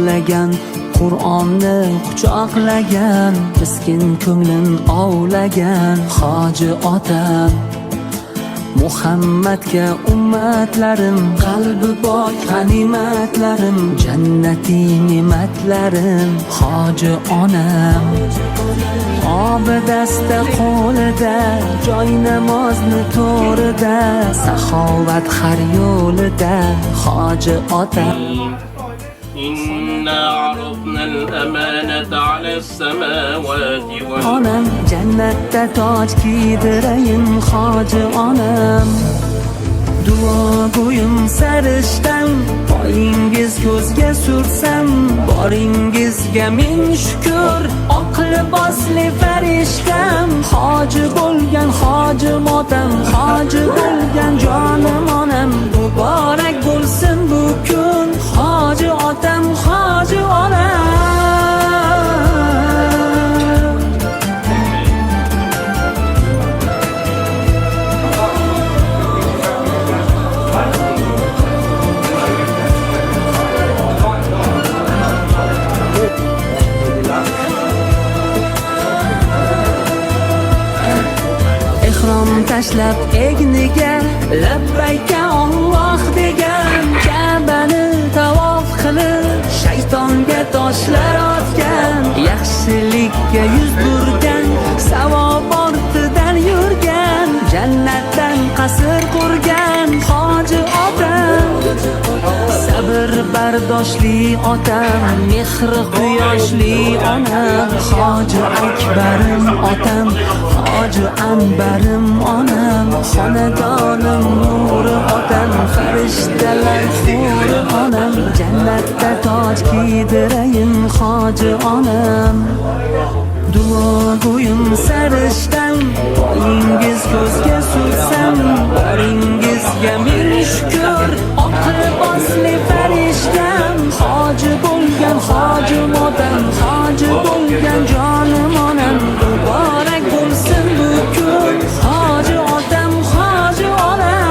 yodlagan, Qur'onni quchoqlagan, miskin ko'nglim ovlagan Hoji otam. Muhammadga ummatlarim, qalbi pok g'animatlarim, jannatiy ne'matlarim Hoji onam. Obidasda qo'lida, joy namozni to'rida, saxovat har yo'lida Hoji otam. إنا عرضنا الأمانة على السماوات والأرض. Onam jannatda toj kiydirayin Hoji onam. Duo go'yim sarishtam, poyingiz ko'zga sursam, boringizga ming shukr, oq libosli farishtam. Hoji bo'lgan hoji motam, hoji bo'lgan jonim onam, muborak bo'lsin bu kun Hoji otam, hoji onam. Ihrom tashlab egniga, labbayka Alloh degan, Ka'bani tavof qilib, shaytonga toshlar otgan, yaxshilikka yuz burgan, savob ortidan yurgan, jannatdan qasr qurgan Hoji otam. Sabr bardoshli otam, mehri quyoshli onam, Hoji akbarim otam, Hoji anbarim onam, xonadonim nuri otam, farishtalar huri onam, jannatda toj kiydirayin Hoji onam. Duo go'yim sarishtam, poyingiz ko'zga sursam, boringizga ming shukr, oq libosli farishtam. Hoji bo'lgan hoji motam, hoji bo'lgan jonim onam, muborak bo'lsin bu kun Hoji otam, hoji onam.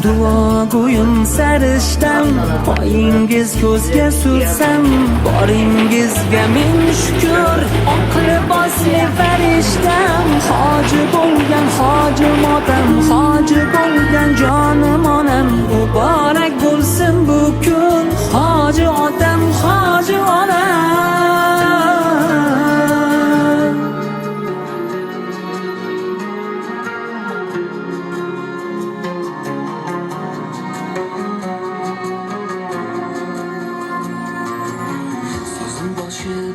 Duo go'yim sarishtam, poyingiz ko'zga sursam, boringizga ming shukr, oq libosli farishtam. Hoji bo'lgan hoji motam, hoji bo'lgan jonim onam, muborak bo'lsin bu kun Hoji otam, hoji onam.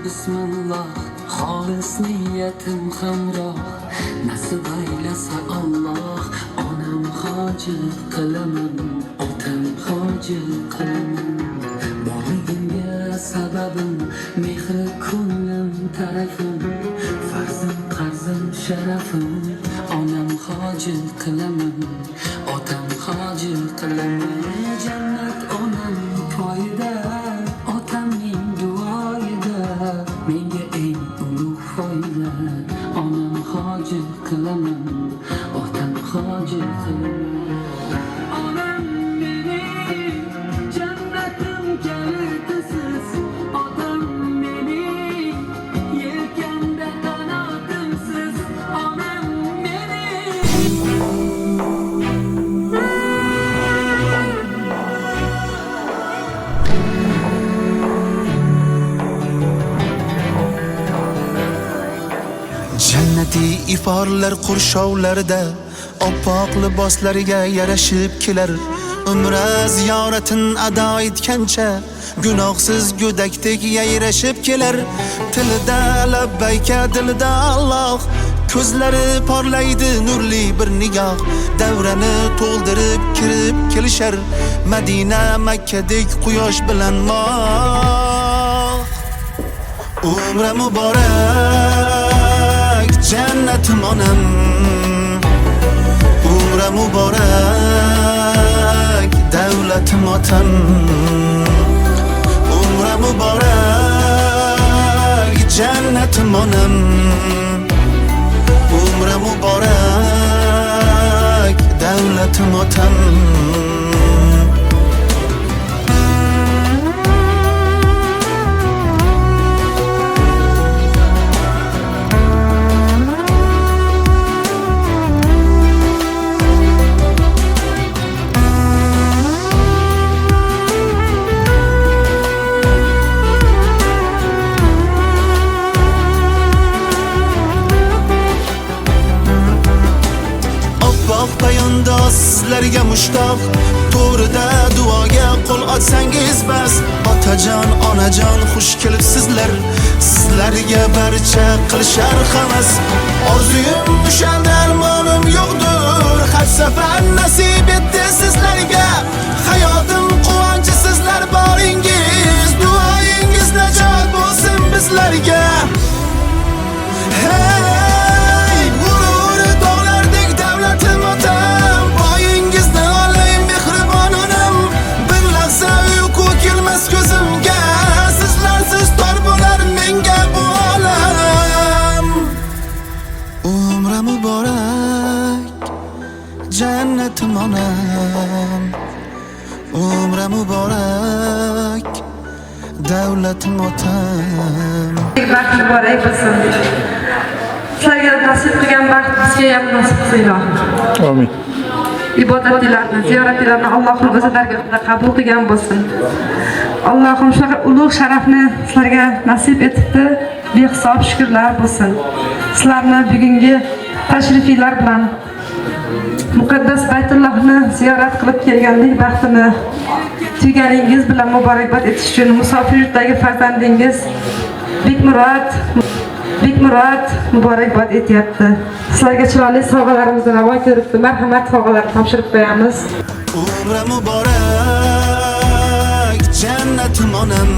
Bismillah, xolis niyatim hamroh, nasib aylasa Alloh, onam hoji qilaman, otam hoji qilaman. Borligimga sababim, mehri ko'nglim tarafim, farzim qarzim sharafim, onam hoji qilaman, otam hoji qilaman. Jannat onam poyida, otamning duoyida, menga eng ulug' foyda, onam hoji qilaman, otam hoji qilaman. Onam mening jannatim kalitisiz, otam mening yelkamda qanotimsiz, onam Jannatiy iforlar qurshovlarida, oppoq liboslariga yarashib kelar. Umra ziyoratin ado etgancha, gunohsiz go'dakdek yayrashib kelar. Tilida labbayka, dilida Alloh, ko'zlari porlaydi nurli bir nigoh. Davrani to'ldirib kirib kelishar, Madina Makkadek quyosh bilan moh. Umra muborak jannatim onam, umra muborak davlatim otam, umri muborak jannatim onam, umri muborak davlatim otam. Sizlarga mushtoq, to'rida duoga qo'l otsangiz bas. Otajon, onajon, xush kelibsizlar. Sizlarga barcha qilishar havas. Orzuyim o'shanda, armonim yo'qdir. Har safar nasib etdi sizlarga. Hayotim quvonchi sizlar boringiz. Duoyingiz najot bo'lsin bizlarga. Hey, g'urur dog'lardek davlatim otam. Ko'zimga sizlarsiz tor bo'lar menga bu olam. Umri muborak jannatim onam, umri muborak davlatim otam. Baxt muborak bo'lsin. Sizlarga nasib qilgan baxt bizga ham nasib qilsin. Amin. ibodatlarni, ziyoratlarni Allohning o'zi dargohida qabul qilgan bo'lsin. Allohim shu ulug' sharafni sizlarga nasib etibdi. Behisob shukrlar bo'lsin. Sizlarni bugungi tashrifinglar bilan muqaddas Baytullohni ziyorat qilib kelganlik vaqtini tuganingiz bilan muborakbod etish uchun musofir yurtdagi farzandingiz Bekmurod muborakbod etyapti. Sizlarga chiroyli sovg'alarimizni ravo ko'ribdi. Marhamat sovg'alarni topshirib qo'yamiz. Umri muborak jannatim onam,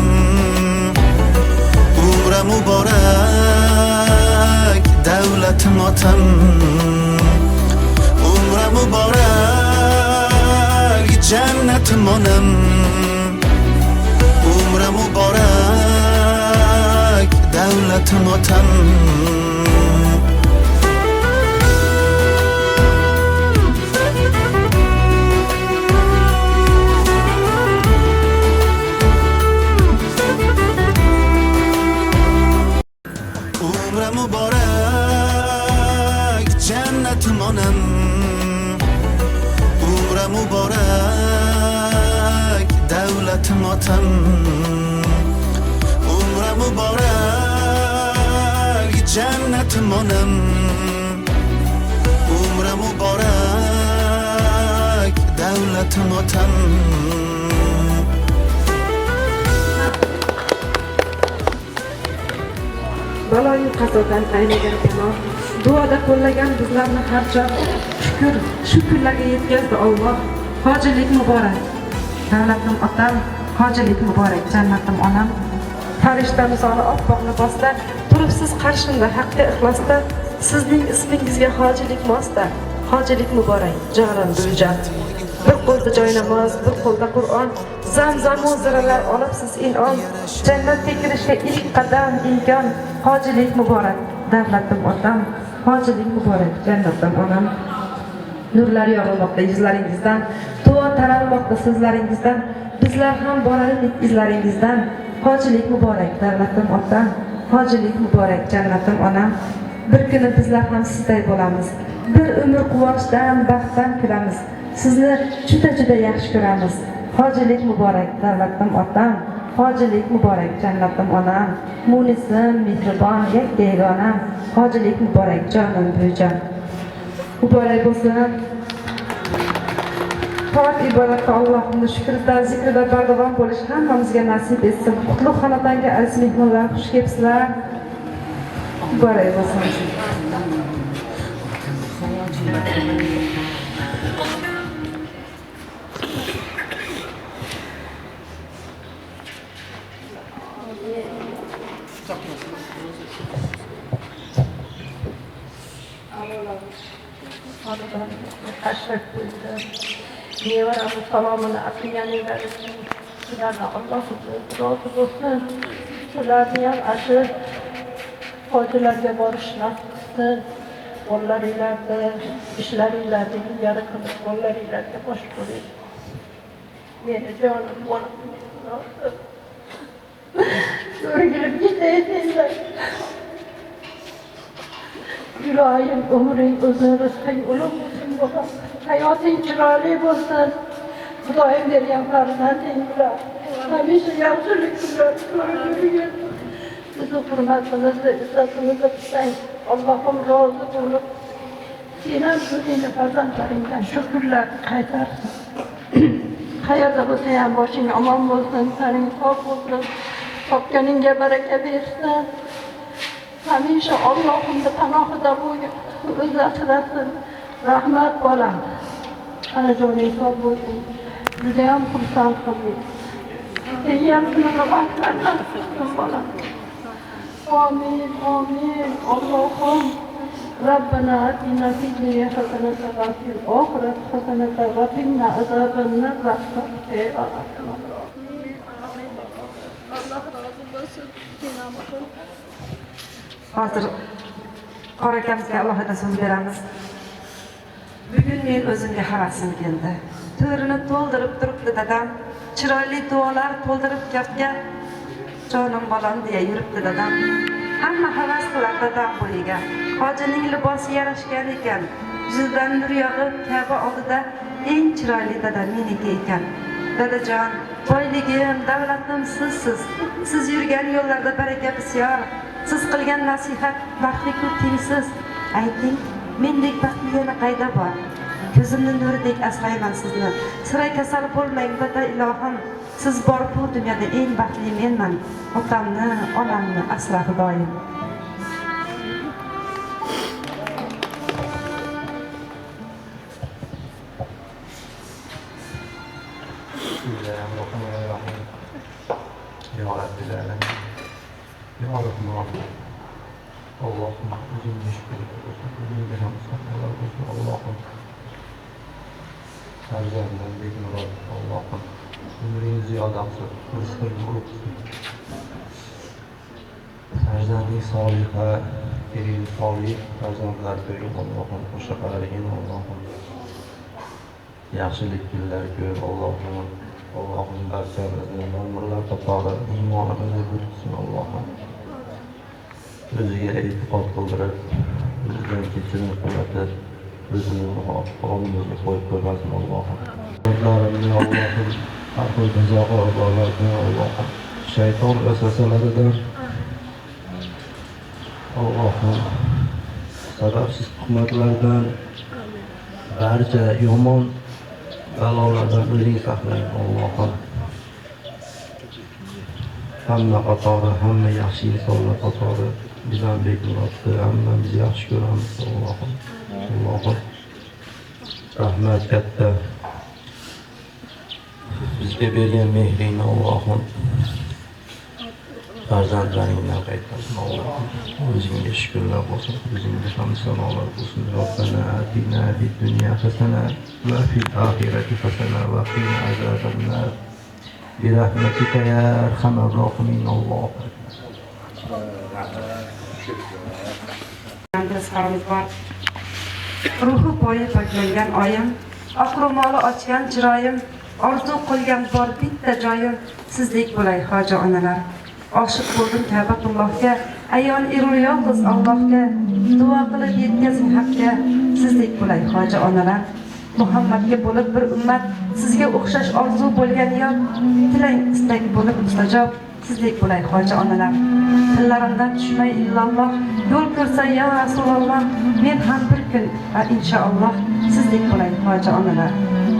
umri muborak davlatim otam, umri muborak jannatim onam, umri muborak davlatim otam. Umri muborak jannatim onam, umri muborak davlatim otam, umri muborak jannatim onam, umri muborak davlatim otam. Baloyu qazodan aynagan panoh, duoda qo'llagan bizlarni har joy shukrlarga yetkazdi Alloh. Hojilik muborak davlatim otam, hojilik muborak jannatim onam. Farishta misoli oppoq libosda turibsiz qarshimda haqqi ixlosda, sizning ismingizga hojilik mosda. Hojilik muborak jonim Guljon. Bir qo'lda joynamoz, bir qo'lda Qur'on, zamzamu ziralar olibsiz in'om. Jannatga kirishga ilk qadam imkon. Hojilik muborak davlatim otam, hojilik muborak jannatim onam. Nurlar yog'ilmoqda yuzlaringizdan, duo taralmoqda so'zlaringizdan, bizlar ham boraylik izlaringizdan. Hojilik muborak davlatim otam, hojilik muborak jannatim onam. Bir kuni bizlar ham sizday bo'lamiz. Bir umr quvonchdan, baxtdan kiramiz. Sizni juda yaxshi ko'ramiz. Hojilik muborak davlatim otam, hojilik muborak jannatim onam. Munisim, mehribon, yakkagonam. Hojilik muborak jonim Guljon. Muborak bo'lsin. Toat ibodatda Allohning shukrida, zikrida bardavom bo'lish hammamizga nasib etsin. Qutlug' xonadonga aziz mehmonlar, xush kelibsizlar. Muborak bo'lsin. tashrif buyurdi. Nevaramiz salomini aqiyanilar ularni Alloh rozi bo'lsin. Ularni ham ashu hojilarga borish nasib qilsin. Qo'llaringlarni, ishlaringlarni ilgari qilib, qo'llaringlarga bosh qo'ying. Meni jonim bolam. O'rgilib ketayotganlar. Yuroyim, umring uzun, rizqing ulug' bo'lsin bolam. Hayoting chiroyli bo'lsin. Xudoyim bergan farzanding bilan hamisha yaxshilik bilan ko'rib bizni hurmatimizni, izzatimizni qilsang, Allohim rozi bo'lib, sen ham o'zingni farzandlaringdan shukrlarni qaytarsin. Qayerda bo'lsang ham boshing omon bo'lsin, taning sog' bo'lsin, topganingga baraka bersin. Hamisha Allohimni panohida bo'ling, o'zi asrasin. Rahmat bolam. Ana joying sog' bo'lsin. Judayam xursand qilding. Sen ham shuni bolam. Amin, amin. Allohim Rabbana atina fid dunya hasanatan wa fil akhirati hasanatan wa qina azabannar. Ey Allah. Allah razı olsun. Hozir qora akamizga alohida so'z beramiz. Bugun men o'zimga havasim keldi. To'rini to'ldirib turibdi dadam. Chiroyli duolar to'ldirib gapga jonim bolam deya yuribdi dadam. Hamma havas qilar dadam bo'yiga. Hojining libosi yarashgan ekan. Yuzidan nur yog'ib Ka'ba oldida eng chiroyli dada meniki ekan. Dadajon, boyligim, davlatim sizsiz. Siz yurgan yo'llarda baraka bisyor. Siz qilgan nasihat baxtli-ku tengsiz. Ayting, mendek baxtli yana qayda bor? Ko'zimning nuridek asrayman sizni. Sira kasal bo'lmang dada ilohim. Siz bor bu dunyoda eng baxtli menman. Otamni, onamni asra Xudoyim. Bismillahirrahmanirrahim. Ya Rabbil Alamin. Ya Rahman. Allah'ım üzümünü şükür olsun. Üzümünü hamdolsun. Allah'ım. Farzandan bekmurod. Allah'ım. Ömrünü ziyoda qilsin. Rizqini ulug' qilsin. Farzanding soliha, ering solih farzandlar ko'ring Allohim. O'sha qaragin Allohim. Yaxshilik kunlar ko'r Allohim. Allohim barchamizni ma'murlar qatori iymonimizni bo'lsin Allohim. O'ziga e'tiqod qildirib, o'zidan kechirim qilatib, o'zining holimizni qo'yib ko'rmasin Allohim. Farzandlarimni Allohim har xil jazolardan Allohim, shayton vasvasalaridan Allohim, sababsiz tuhmatlardan, barcha yomon balolardan o'zing saqlang Allohim. Hamma qatori, hamma yaxshi insonlar qatori bizdan bekmurodni hammamiz yaxshi ko'ramiz Allohim. Allohim rahmat katta. Bizga bergan mehringni Allohim farzandlaringdan qaytarsin Allohim. O'zingga shukrlar bo'lsin, o'zingga hamd sanolar bo'lsin. Robbana atina fid dunya hasana va fil oxirati hasana va qina azabannar. برحمتك يا أرحم الراحمين الله. Ruhi poyi poklangan oyim, oq ro'moli ochgan chiroyim, orzu qo'ygan bor bitta joyim, sizdek bo'lay hoji onalar. Oshiq bo'ldim Ka'batullohga, ayol eru yolg'iz Allohga, duo qilib yetkazing haqqa, sizdek bo'lay hoji onalar. Muhammadga bo'lib bir ummat, sizga o'xshash orzu bo'lgan yor, tilang istak bo'lib mustajob, sizdek bo'lay hoji onalar. Tillarimdan tushmay illalloh, yo'l ko'rsa ya Rasululloh, men ham bir kun inshaalloh sizdek bo'lay hoji onalar.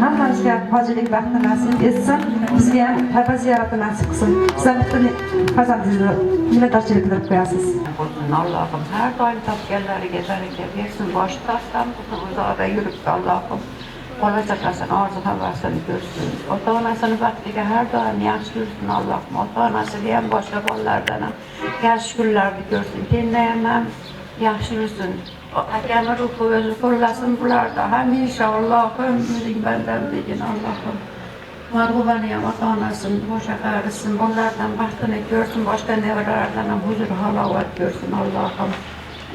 Hammamizga hojilik vaqti nasib etsin, bizga ham Ka'ba ziyorati nasib qilsin. Sizlarni farzandingizni minnatdorchilik qilib qo'yasiz. Allohim har doim topganlariga baraka bersin. Boshi tasdan uzoqda yuribdi Allohim. Qolachaqasini orzu havasini ko'rsin. Ota-onasini baxtiga har doim yaxshi yursin Allohim. Ota-onasiga ham boshqa bolalardan ham yaxshi kunlarni ko'rsin. Kendayam ham yaxshi yursin. Akami ruhi o'zi qo'llasin bularda. Hamisha Allohim o'zing bandam degin Allohim. Marg'ubani ham ota-onasini boshqa qarisin, bolalardan baxtini ko'rsin, boshqa nevaralardan ham huzur halovat ko'rsin Allohim.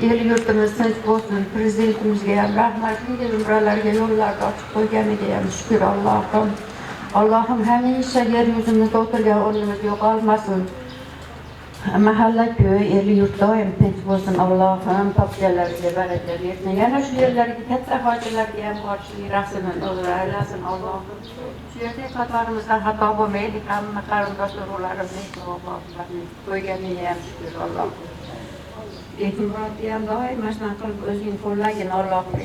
El yurtimiz tinch bo'lsin, prezidentimizga ham rahmat, umralarga yo'llarni ochib qo'yganiga ham shukr Allohim. Allohim hamisha yer yuzimizda o'tirgan o'rnimiz yo'qolmasin. Mahalla köy, el yurt doim tinch bo'lsin Allohim, topganlarga baraka bersin. Yana shu yerlarga katta hojilarga ham borishlik rasmini o'zi aylasin Allohim. Shu yerda qatorimizdan xato bo'lmaydi, hamma qarindosh urug'larimiz qo'yganiga ham shukr Allohim. E'tiborni ham doim mana qilib o'zing qo'llagin Allohim.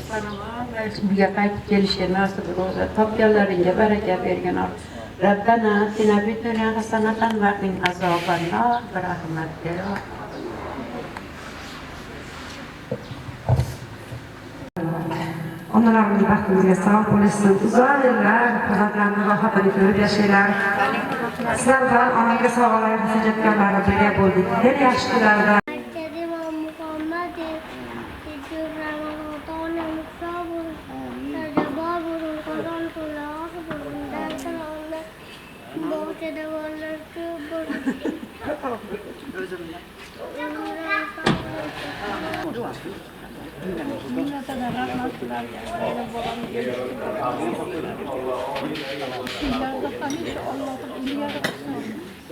Uyga qaytib kelishga nasib ro'za topganlaringga baraka bergin Alloh. Rabbana atina fid dunya hasanatan va qina azobannar birahmatika. Onalarimiz baxtimizga sog' bo'lishsin. Uzoq yillar farzandlarni rohatini ko'rib yashanglar. Sizlar bilan onaga sovg'alar hujjatlarni birga bo'ldik. Yana yaxshi kunlarda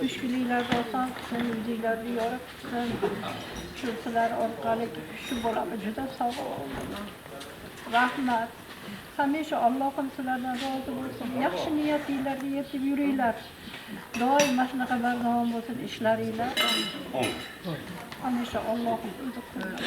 Müşküllikler olsan, sevinçlikleri yorup, şurtlar orqali şu bolamı juda sağ olun. Rahmat. Hamisha Allohim sizlardan rozi bo'lsin. Yaxshi niyatlarga yetib yuringlar. Doim mana shunaqa bardavom bo'lsin ishlaringlar. Hamisha Allohim o'zi qo'llab